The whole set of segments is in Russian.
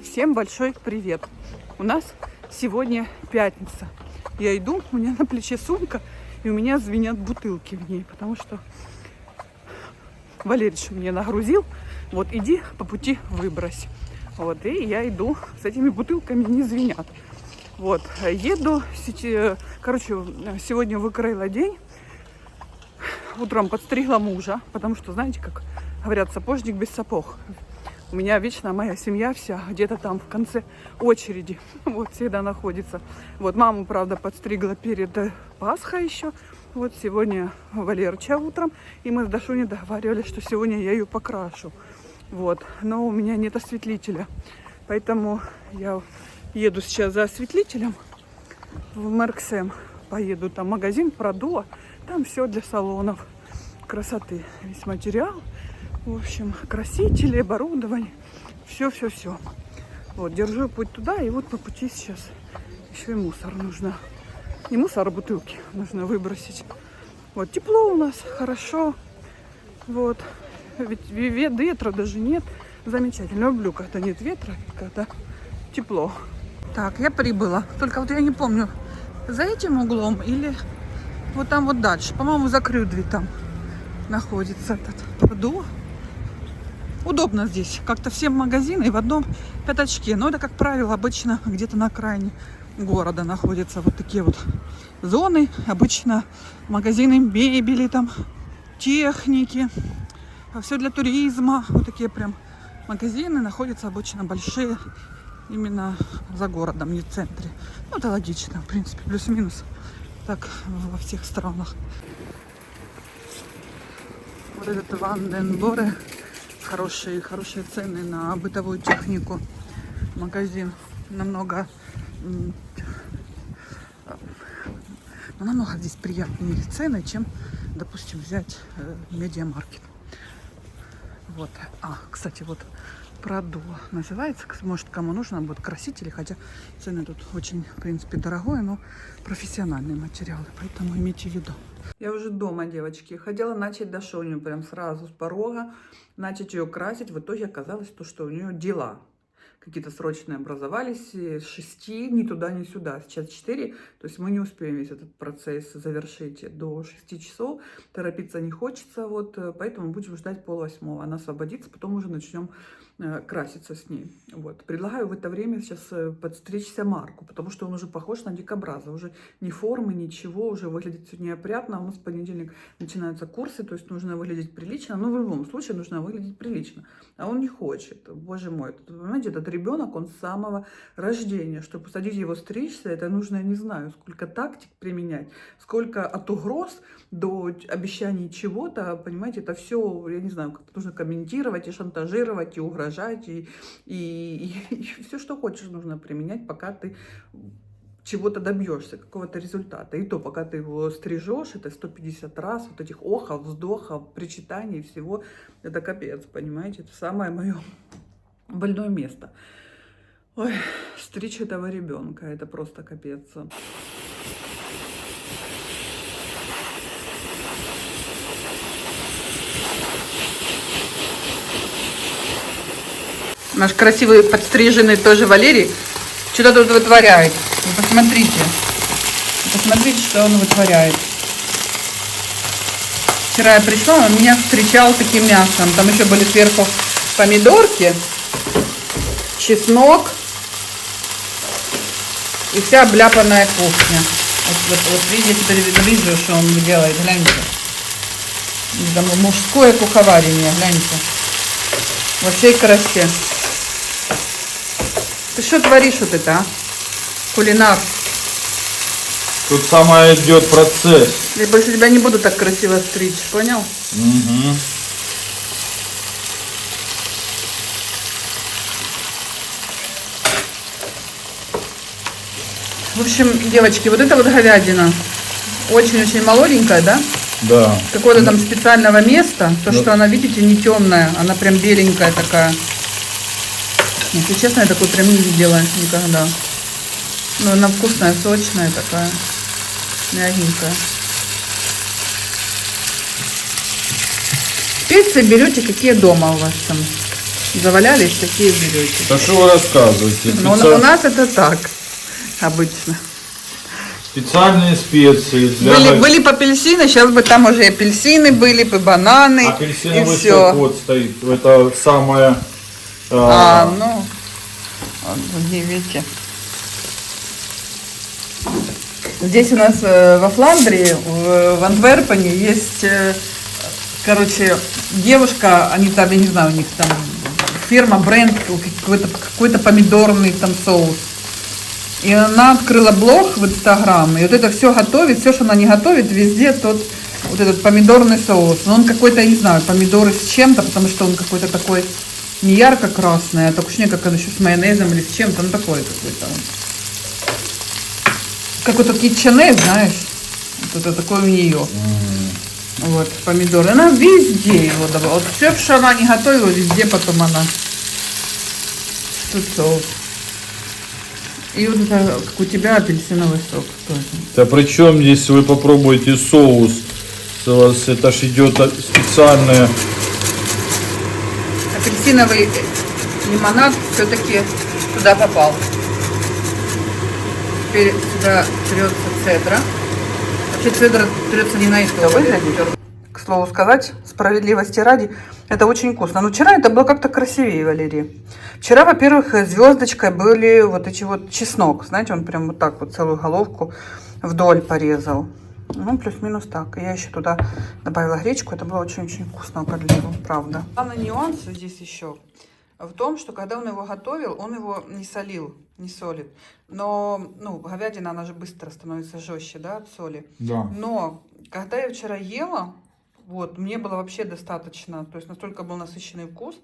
Всем большой привет! У нас сегодня пятница. Я иду, у меня на плече сумка, и у меня звенят бутылки в ней, потому что Валерич мне нагрузил. Вот иди по пути выбрось. Вот, и я иду с этими бутылками, не звенят. Вот, еду, короче, сегодня выкроила день. Утром подстригла мужа, потому что, знаете, как говорят, сапожник без сапог. У меня вечно моя семья вся где-то там в конце очереди, вот, всегда находится. Вот, маму, правда, подстригла перед Пасхой еще. Вот, сегодня Валерча утром, и мы с Дашуней договаривались, что сегодня я ее покрашу. Вот, но у меня нет осветлителя, поэтому я еду сейчас за осветлителем в Мерксем. Поеду, там магазин Продуа, там все для салонов красоты, весь материал. В общем, красители, оборудование, все. Вот, держу путь туда, и вот по пути сейчас еще и мусор нужно. Не мусор, а бутылки нужно выбросить. Вот, тепло у нас, хорошо. Вот, ведь ветра даже нет. Замечательно. Люблю, когда нет ветра, когда тепло. Так, я прибыла. Только вот я не помню, за этим углом или вот там вот дальше. По-моему, за Крюдви там находится этот Продуа. Удобно здесь. Как-то все магазины в одном пятачке. Но это, как правило, обычно где-то на окраине города находятся вот такие вот зоны. Обычно магазины мебели, там, техники. Все для туризма. Вот такие прям магазины находятся обычно большие именно за городом, не в центре. Ну, это логично, в принципе, плюс-минус. Так во всех странах. Вот этот Ванденборе. Хорошие цены на бытовую технику. Магазин намного здесь приятнее цены, чем, допустим, взять Медиамаркет. Вот. Кстати, вот Продуа называется. Может, кому нужно будет красители, хотя цены тут очень, в принципе, дорогое, но профессиональные материалы, поэтому имейте в виду. Я уже дома, девочки. Хотела начать Дашуню прям сразу с порога, начать ее красить. В итоге оказалось, что у нее дела какие-то срочные образовались, с 6 ни туда, ни сюда. Сейчас 4, то есть мы не успеем весь этот процесс завершить до 6 часов. Торопиться не хочется, вот, поэтому будем ждать 7:30. Она освободится, потом уже начнем краситься с ней. Вот. Предлагаю в это время сейчас подстричься Марку, потому что он уже похож на дикобраза. Уже ни формы, ничего, уже выглядит все неопрятно. У нас в понедельник начинаются курсы, то есть нужно выглядеть прилично. Но в любом случае нужно выглядеть прилично. А он не хочет. Боже мой, понимаете, этот ребенок, он с самого рождения. Чтобы посадить его стричься, это нужно, я не знаю, сколько тактик применять, сколько от угроз до обещаний чего-то, понимаете, это все, я не знаю, как нужно комментировать и шантажировать, и угрожать, и все, что хочешь, нужно применять, пока ты чего-то добьешься, какого-то результата. И то, пока ты его стрижешь, это 150 раз, вот этих охов, вздохов, причитаний, всего, это капец, понимаете, это самое мое больное место. Ой, стричь этого ребенка, это просто капец. Наш красивый подстриженный тоже Валерий что-то тут вытворяет. Вы посмотрите. Посмотрите, что он вытворяет. Вчера я пришла, он меня встречал таким мясом. Там еще были сверху помидорки, чеснок и вся обляпанная кухня. Вот видите, теперь вижу, что он делает. Гляньте. Это мужское куховарение. Гляньте. Во всей красе. Ты что творишь вот это, а? Кулинар. Тут самое идет процесс. Я больше тебя не буду так красиво стричь, понял? Угу. В общем, девочки, вот эта вот говядина очень-очень молоденькая, да? Да. Какого-то там специального места. То, что она, видите, не темная, она прям беленькая такая. Если честно, я такой прям не видела никогда. Но она вкусная, сочная такая, мягенькая. специи берете, какие дома у вас там завалялись, такие берете. Да что вы рассказываете? Но у нас это так обычно. Специальные специи для... Были бы апельсины, сейчас бы там уже и апельсины были, бы бананы, и Апельсиновый все. сок вот стоит. Это самое... Ну, вот, видите. Здесь у нас во Фландрии, в Антверпене есть, короче, девушка, они там, я не знаю, у них там фирма, бренд, какой-то помидорный там соус. И она открыла блог в Инстаграм, и вот это все готовит, все, что она не готовит, везде тот вот этот помидорный соус. Но он какой-то, я не знаю, помидоры с чем-то, потому что он какой-то такой не ярко-красный, а так уж не как он еще с майонезом или с чем-то, он такой какой-то. Какой-то китченей, знаешь, вот это такой у нее. Вот, помидоры. Она везде его давала. Вот все, что она не готовила, везде потом она. Тут соус. И вот это, как у тебя, апельсиновый сок тоже. Да причем здесь вы попробуйте соус. Это ж идет специальное. Апельсиновый лимонад все-таки туда попал. Теперь сюда трется цедра. Вообще цедра трется не на это выглядит. К слову сказать, справедливости ради, это очень вкусно. Но вчера это было как-то красивее, Валерий. Вчера, во-первых, звездочкой были вот эти вот чеснок. Знаете, он прям вот так вот целую головку вдоль порезал. Ну, плюс-минус так. И я еще туда добавила гречку. Это было очень-очень вкусно подливу, правда. Главный нюанс здесь еще в том, что когда он его готовил, он его не солил, не солит. Но, ну, говядина, она же быстро становится жестче, да, от соли. Да. Но, когда я вчера ела, вот, мне было вообще достаточно, то есть настолько был насыщенный вкус.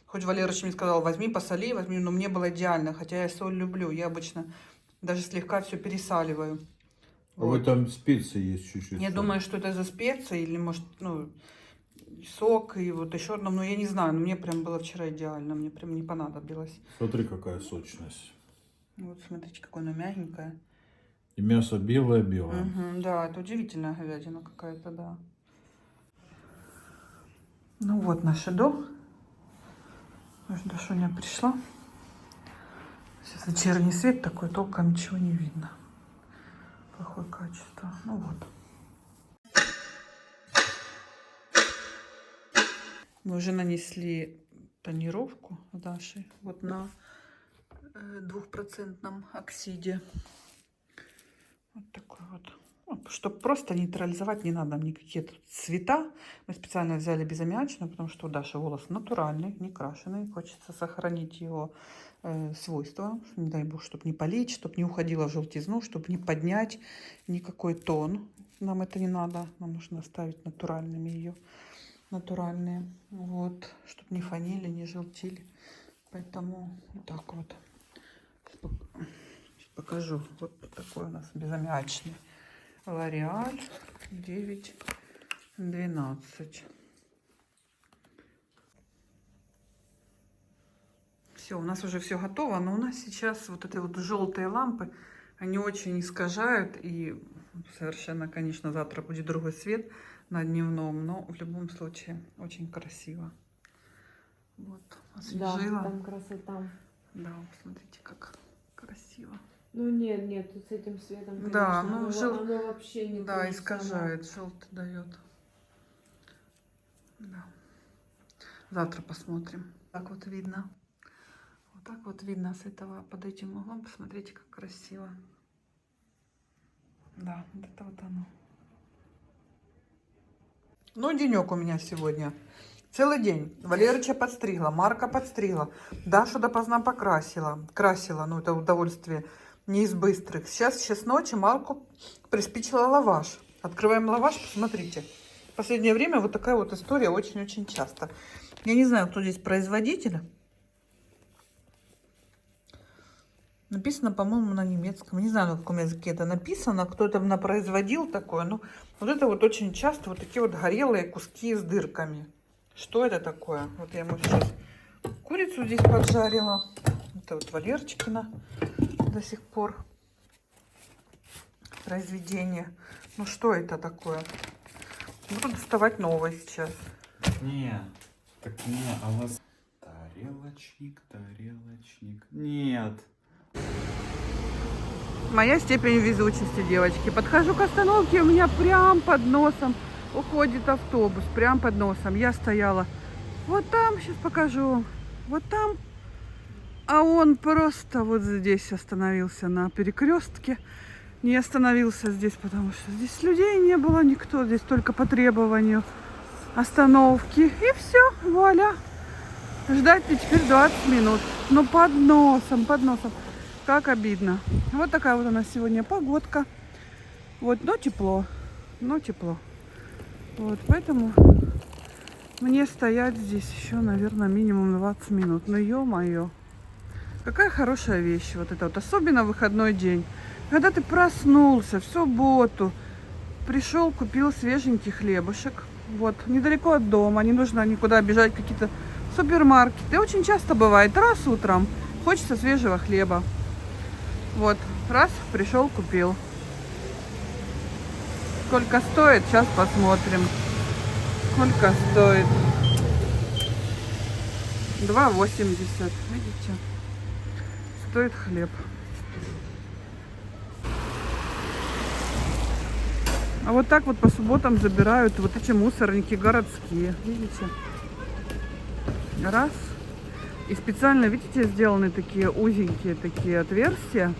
Хоть Валерыч мне сказал, возьми, посоли, возьми, но мне было идеально, хотя я соль люблю. Я обычно даже слегка все пересаливаю. А вот. В этом специи есть чуть-чуть. Я думаю, что это за специи или, может, ну, сок и вот еще одно, но я не знаю, но мне прям было вчера идеально, мне прям не понадобилось. Смотри, какая сочность. Вот, смотрите, какое оно мягенькое. И мясо белое-белое. Угу, да, это удивительная говядина какая-то, да. Ну вот наш дом. Дашуня пришла. Сейчас вечерний свет такой, толком ничего не видно. Плохое качество. Ну вот. Мы уже нанесли тонировку с Дашей вот на 2% оксиде. Вот такой вот. Чтобы просто нейтрализовать, не надо никакие тут цвета. Мы специально взяли безаммиачную, потому что у Даши волос натуральный, не крашеный. Хочется сохранить его свойства. Не дай бог, чтобы не полить, чтобы не уходила в желтизну, чтобы не поднять никакой тон. Нам это не надо. Нам нужно оставить натуральными ее. Натуральные. Вот. Чтобы не фанили, не желтили. Поэтому вот так вот. Сейчас покажу. Вот такой у нас безаммиачный. L'Oréal 912. Все, у нас уже все готово, но у нас сейчас вот эти вот желтые лампы, они очень искажают, и совершенно, конечно, завтра будет другой свет на дневном, но в любом случае очень красиво. Вот, освежила. Да, там красота. Да, посмотрите, как красиво. Ну нет, тут с этим светом, конечно, Да, ну оно вообще не да, то же искажает, желтый дает. Да. Завтра посмотрим. Так вот видно. Вот так вот видно с этого, под этим углом. Посмотрите, как красиво. Да, вот это вот оно. Ну, денек у меня сегодня. Целый день. Валерыча подстригла, Марка подстригла. Дашу допоздна покрасила. Красила, ну это удовольствие не из быстрых. Сейчас ночи Марку приспичила лаваш. Открываем лаваш, посмотрите. В последнее время вот такая вот история очень-очень часто. Я не знаю, кто здесь производитель. Написано, по-моему, на немецком. Не знаю, на каком языке это написано. Кто там производил такое. Ну, вот это вот очень часто вот такие вот горелые куски с дырками. Что это такое? Вот я ему сейчас курицу здесь поджарила. Это вот Валерчикина до сих пор произведение. Ну что это такое? Буду доставать новое сейчас. Не, так не, а у вас... Тарелочник, тарелочник. Нет. Моя степень везучести, девочки. Подхожу к остановке, у меня прям под носом уходит автобус. Прям под носом. Я стояла вот там, сейчас покажу вам. Вот там. А он просто вот здесь остановился на перекрестке. Не остановился здесь, потому что здесь людей не было никто. Здесь только по требованию остановки. И все, вуаля. Ждать мне теперь 20 минут. Но под носом, под носом. Как обидно. Вот такая вот у нас сегодня погодка. Вот, но тепло. Но тепло. Вот, поэтому мне стоять здесь еще, наверное, минимум 20 минут. Но ё-моё. Какая хорошая вещь вот это вот. Особенно в выходной день. Когда ты проснулся в субботу, пришел, купил свеженький хлебушек. Вот, недалеко от дома. Не нужно никуда бежать, какие-то супермаркеты. Очень часто бывает. Раз утром хочется свежего хлеба. Вот, раз, пришел, купил. Сколько стоит, сейчас посмотрим. Сколько стоит? 2,80. Видите? Стоит хлеб. А вот так вот по субботам забирают вот эти мусорники городские. Видите? Раз. И специально, видите, сделаны такие узенькие такие отверстия,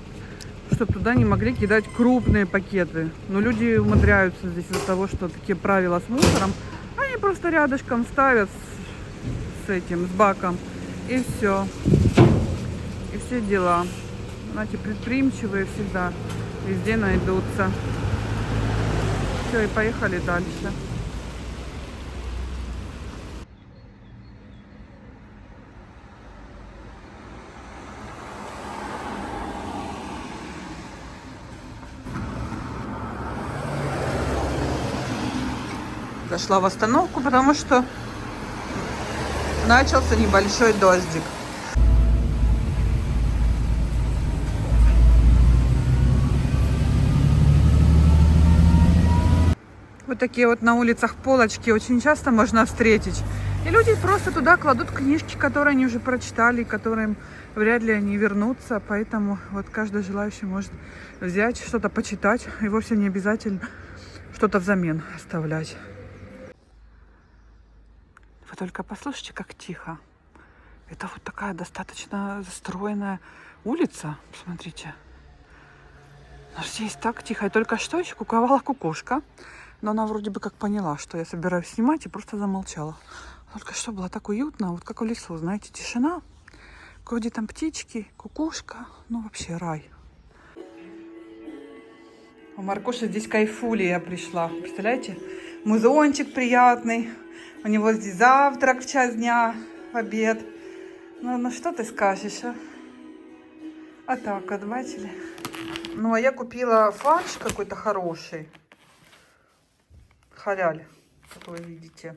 чтобы туда не могли кидать крупные пакеты. Но люди умудряются здесь из-за того, что такие правила с мусором. Они просто рядышком ставят с этим, с баком. И все. И все дела. Знаете, предприимчивые всегда везде найдутся. Все, и поехали дальше. Зашла в остановку, потому что начался небольшой дождик. Вот такие вот на улицах полочки очень часто можно встретить. И люди просто туда кладут книжки, которые они уже прочитали, которым вряд ли они вернутся. Поэтому вот каждый желающий может взять, что-то почитать. И вовсе не обязательно что-то взамен оставлять. Вы только послушайте, как тихо. Это вот такая достаточно застроенная улица. Посмотрите. Но здесь так тихо. И только что еще куковала кукушка. Но она вроде бы как поняла, что я собираюсь снимать, и просто замолчала. Только что было так уютно, вот как в лесу, знаете, тишина. Кое-где там птички, кукушка. Ну, вообще рай. У Маркуши здесь кайфулия пришла. Представляете? Музончик приятный. У него здесь завтрак в час дня, обед. Ну что ты скажешь, а? А так вот, бачили? Ну, а я купила фарш какой-то хороший. Халяль, как вы видите.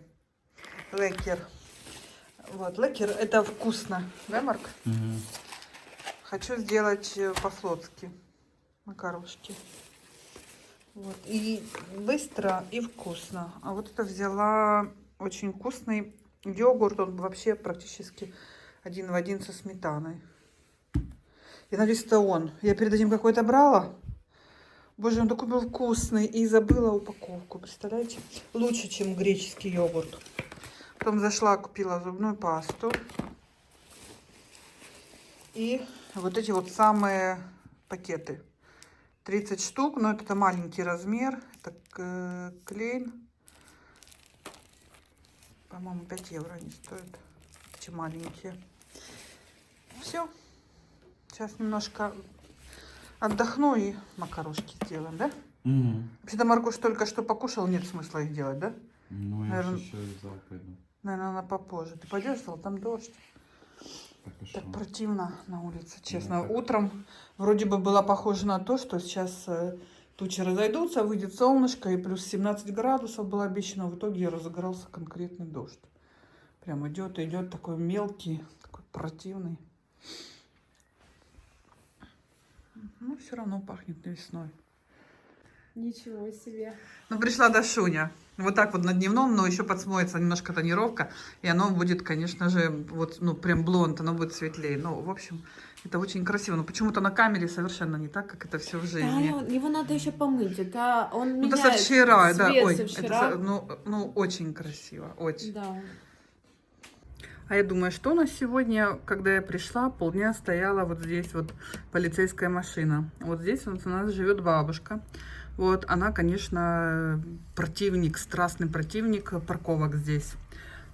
Лекер. Вот, лекер, это вкусно. Да, Марк? Угу. Хочу сделать по-флотски макарошки. Вот. И быстро, и вкусно. А вот это взяла очень вкусный йогурт. Он вообще практически один в один со сметаной. Я надеюсь, это он. Я перед этим какой-то брала. Боже, он такой был вкусный. И забыла упаковку. Представляете? Лучше, чем греческий йогурт. Потом зашла, купила зубную пасту. И вот эти вот самые пакеты. 30 штук, но это маленький размер. Это клейн. По-моему, 5 евро они стоят. Эти маленькие. Все. Сейчас немножко отдохну и макарошки сделаем, да? Угу. Вообще-то Маркуш только что покушал, нет смысла их делать, да? Ну, я Наверно- еще в зал пойду. Наверное, на попозже. Ты пойдешь в зал? Там дождь. Так, и Так шо? противно на улице, честно. так. Утром вроде бы было похоже на то, что сейчас тучи разойдутся, выйдет солнышко, и плюс 17 градусов было обещано. В итоге разыгрался конкретный дождь. Прям идет, идет такой мелкий, такой противный. Ну, все равно пахнет весной. Ничего себе. Ну, пришла Дашуня. Вот так вот на дневном, но еще подсмоется немножко тонировка, и оно будет, конечно же, вот, ну, прям блонд, оно будет светлее. Ну, в общем, это очень красиво. Но почему-то на камере совершенно не так, как это все в жизни. Да, его надо еще помыть. Это он Ну, это со меняет вчера, да. цвет Ой, со это, вчера. ну, очень красиво, очень. Да. А я думаю, что у нас сегодня, когда я пришла, полдня стояла вот здесь вот полицейская машина. Вот здесь вот у нас живет бабушка. Вот она, конечно, противник, страстный противник парковок здесь.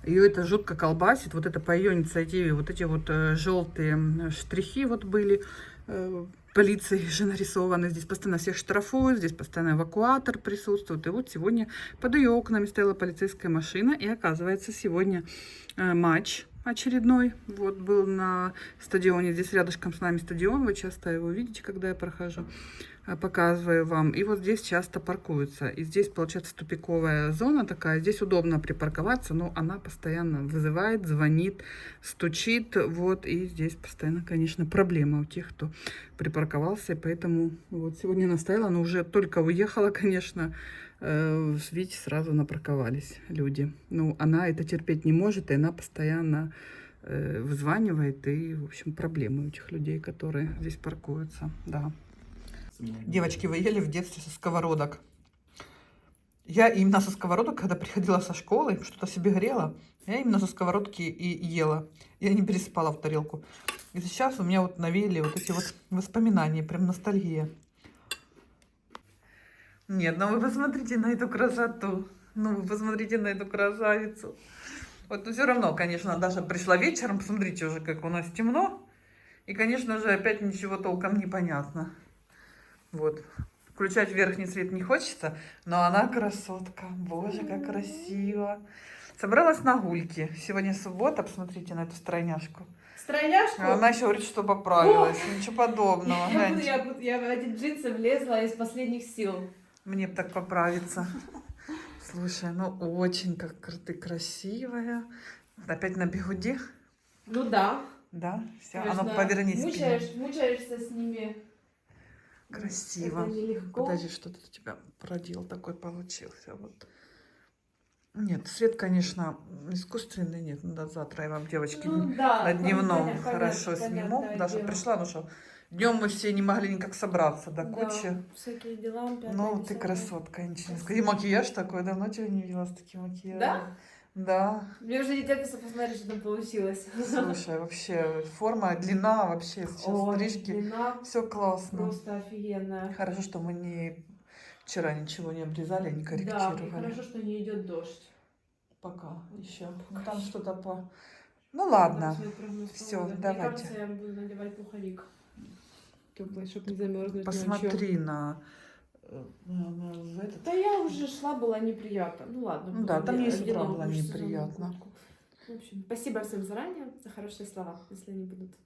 Ее это жутко колбасит. Вот это по ее инициативе, вот эти вот желтые штрихи вот были. Полицией же нарисованы. Здесь постоянно всех штрафуют, здесь постоянно эвакуатор присутствует. И вот сегодня под ее окнами стояла полицейская машина. И оказывается, сегодня матч очередной. Вот был на стадионе. Здесь рядышком с нами стадион. Вы часто его видите, когда я прохожу. Показываю вам. И вот здесь часто паркуются. И здесь, получается, тупиковая зона такая. Здесь удобно припарковаться, но она постоянно вызывает, звонит, стучит. Вот. И здесь постоянно, конечно, проблема у тех, кто припарковался. И поэтому вот сегодня она стояла, но уже только уехала, конечно. Видите, сразу напарковались люди. Ну, она это терпеть не может, и она постоянно вызванивает. И, в общем, проблемы у этих людей, которые здесь паркуются. Да. Девочки, вы ели в детстве со сковородок? Я именно со сковородок, когда приходила со школы, что-то себе грела, я именно со сковородки и ела. Я не пересыпала в тарелку. И сейчас у меня вот навеяли вот эти вот воспоминания, прям ностальгия. Нет, ну вы посмотрите на эту красоту. Ну вы посмотрите на эту красавицу. Вот, но все равно, конечно, Даша пришла вечером, посмотрите уже, как у нас темно. И, конечно же, опять ничего толком не понятно. Вот. Включать верхний свет не хочется, но она красотка. Боже, как красиво. Собралась на гульки. Сегодня суббота, посмотрите на эту стройняшку. Стройняшку? А она еще говорит, что поправилась. Ничего подобного. Я в эти джинсы влезла из последних сил. Мне б так поправиться. Слушай, ну очень как ты красивая. Опять на бегуди? Ну да. Да? Все, а Конечно, ну повернись спиной. мучаешься с ними. Красиво. Это нелегко. Подожди, что-то у тебя продел такой получился. Вот. Нет, свет, конечно, искусственный, нет. Ну, да, завтра я вам, девочки, Ну да. на дневном понятно, хорошо сниму. понятное Даша дело. пришла, ну что, днем мы все не могли никак собраться до кучи. Да, всякие дела. Ну, ты красотка, ничего не скажу. И макияж такой, давно тебя не видела с таким макияжем. Да? Да. Мне уже не терпится посмотреть, что там получилось. Слушай, вообще, форма, длина, вообще, сейчас О, стрижки, длина все классно. просто офигенная. Хорошо, что мы не вчера ничего не обрезали, не Да, корректировали. и хорошо, что не идет дождь. Пока еще. Ну, там что-то по... Ну ладно. Всё, Все, давайте. Мне кажется, я буду надевать пуховик. Теплый, чтобы не замерзнуть ночью. Посмотри на этот. Да я уже шла, было неприятно. Ну ладно. Ну да, там мне ей с утра одела было мужскую неприятно. куртку. В общем, спасибо всем заранее за хорошие слова, если они будут.